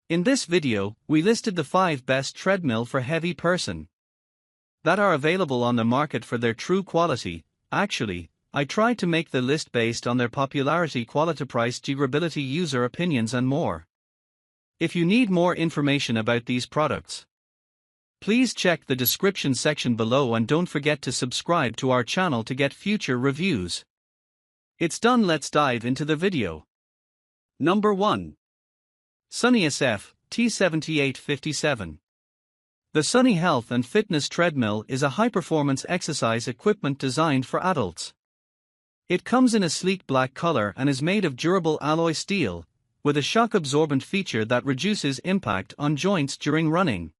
In this video, we listed the 5 best treadmill for heavy person that are available on the market for their true quality. Actually, I tried to make the list based on their popularity, quality, price, durability, user opinions and more. If you need more information about these products, please check the description section below and don't forget to subscribe to our channel to get future reviews. It's done, let's dive into the video. Number 1. Sunny SF T7857. The Sunny Health and Fitness Treadmill is a high-performance exercise equipment designed for adults. It comes in a sleek black color and is made of durable alloy steel, with a shock-absorbent feature that reduces impact on joints during running.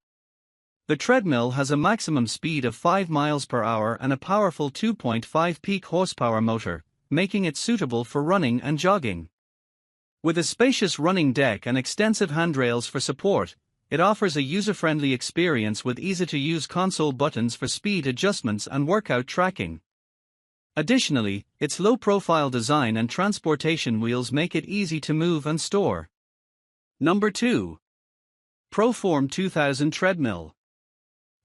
The treadmill has a maximum speed of 5 miles per hour and a powerful 2.5 peak horsepower motor, making it suitable for running and jogging. With a spacious running deck and extensive handrails for support, it offers a user-friendly experience with easy-to-use console buttons for speed adjustments and workout tracking. Additionally, its low-profile design and transportation wheels make it easy to move and store. Number 2. ProForm 2000 Treadmill.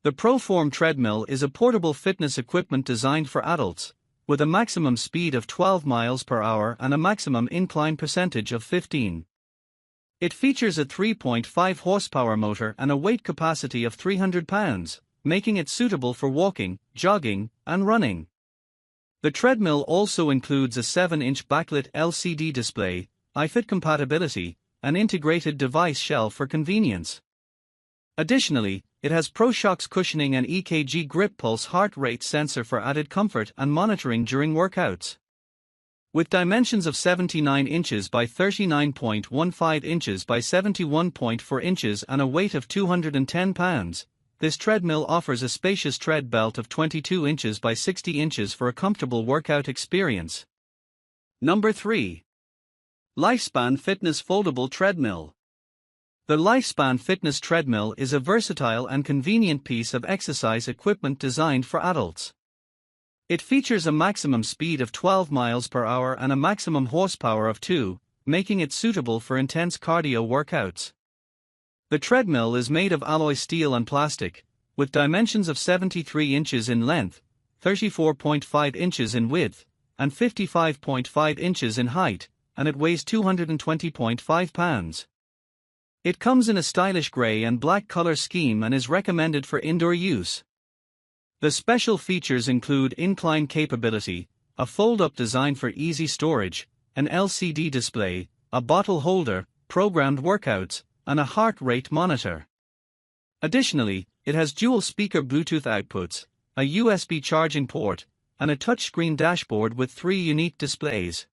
The ProForm treadmill is a portable fitness equipment designed for adults, with a maximum speed of 12 miles per hour and a maximum incline percentage of 15. It features a 3.5 horsepower motor and a weight capacity of 300 pounds, making it suitable for walking, jogging, and running. The treadmill also includes a 7-inch backlit LCD display, iFit compatibility, and integrated device shelf for convenience. Additionally, it has ProShox cushioning and EKG grip pulse heart rate sensor for added comfort and monitoring during workouts. With dimensions of 79 inches by 39.15 inches by 71.4 inches and a weight of 210 pounds, this treadmill offers a spacious tread belt of 22 inches by 60 inches for a comfortable workout experience. Number 3. Lifespan Fitness Foldable Treadmill. The Lifespan Fitness Treadmill is a versatile and convenient piece of exercise equipment designed for adults. It features a maximum speed of 12 miles per hour and a maximum horsepower of 2, making it suitable for intense cardio workouts. The treadmill is made of alloy steel and plastic, with dimensions of 73 inches in length, 34.5 inches in width, and 55.5 inches in height, and it weighs 220.5 pounds. It comes in a stylish gray and black color scheme and is recommended for indoor use. The special features include incline capability, a fold-up design for easy storage, an LCD display, a bottle holder, programmed workouts, and a heart rate monitor. Additionally, it has dual-speaker Bluetooth outputs, a USB charging port, and a touchscreen dashboard with 3 unique displays.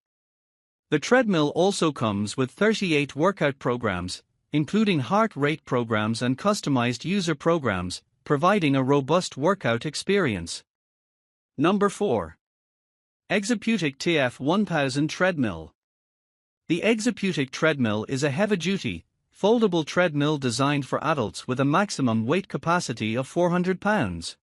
The treadmill also comes with 38 workout programs, including heart rate programs and customized user programs, providing a robust workout experience. Number 4. Exerpeutic TF1000 Treadmill. The Exerpeutic treadmill is a heavy-duty, foldable treadmill designed for adults with a maximum weight capacity of 400 pounds.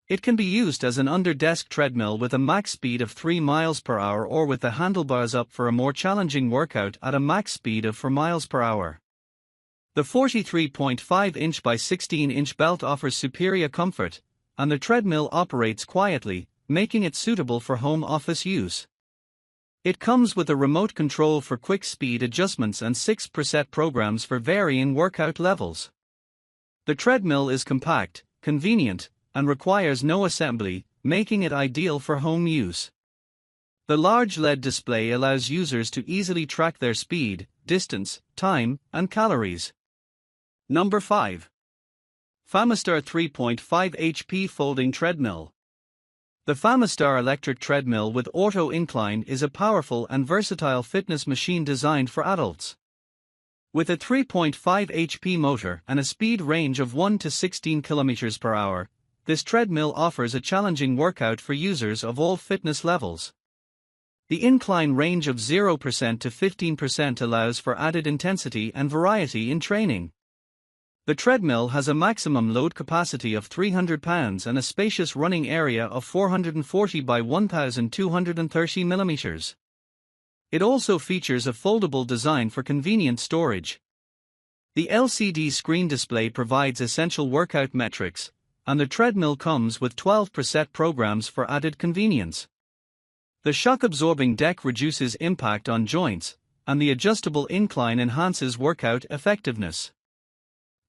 It can be used as an under-desk treadmill with a max speed of 3 miles per hour or with the handlebars up for a more challenging workout at a max speed of 4 miles per hour. The 43.5-inch by 16-inch belt offers superior comfort, and the treadmill operates quietly, making it suitable for home office use. It comes with a remote control for quick speed adjustments and 6 preset programs for varying workout levels. The treadmill is compact, convenient, and requires no assembly, making it ideal for home use. The large LED display allows users to easily track their speed, distance, time, and calories. Number 5. Famistar 3.5 HP Folding Treadmill. The Famistar electric treadmill with auto incline is a powerful and versatile fitness machine designed for adults. With a 3.5 HP motor and a speed range of 1 to 16 km per hour, this treadmill offers a challenging workout for users of all fitness levels. The incline range of 0% to 15% allows for added intensity and variety in training. The treadmill has a maximum load capacity of 300 pounds and a spacious running area of 440 by 1230 millimeters. It also features a foldable design for convenient storage. The LCD screen display provides essential workout metrics, and the treadmill comes with 12 preset programs for added convenience. The shock-absorbing deck reduces impact on joints, and the adjustable incline enhances workout effectiveness.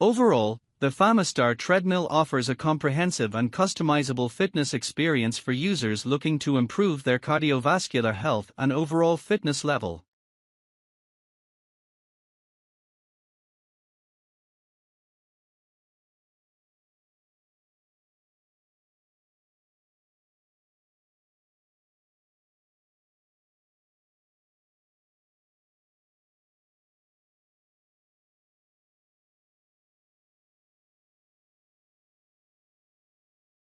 Overall, the Famistar treadmill offers a comprehensive and customizable fitness experience for users looking to improve their cardiovascular health and overall fitness level.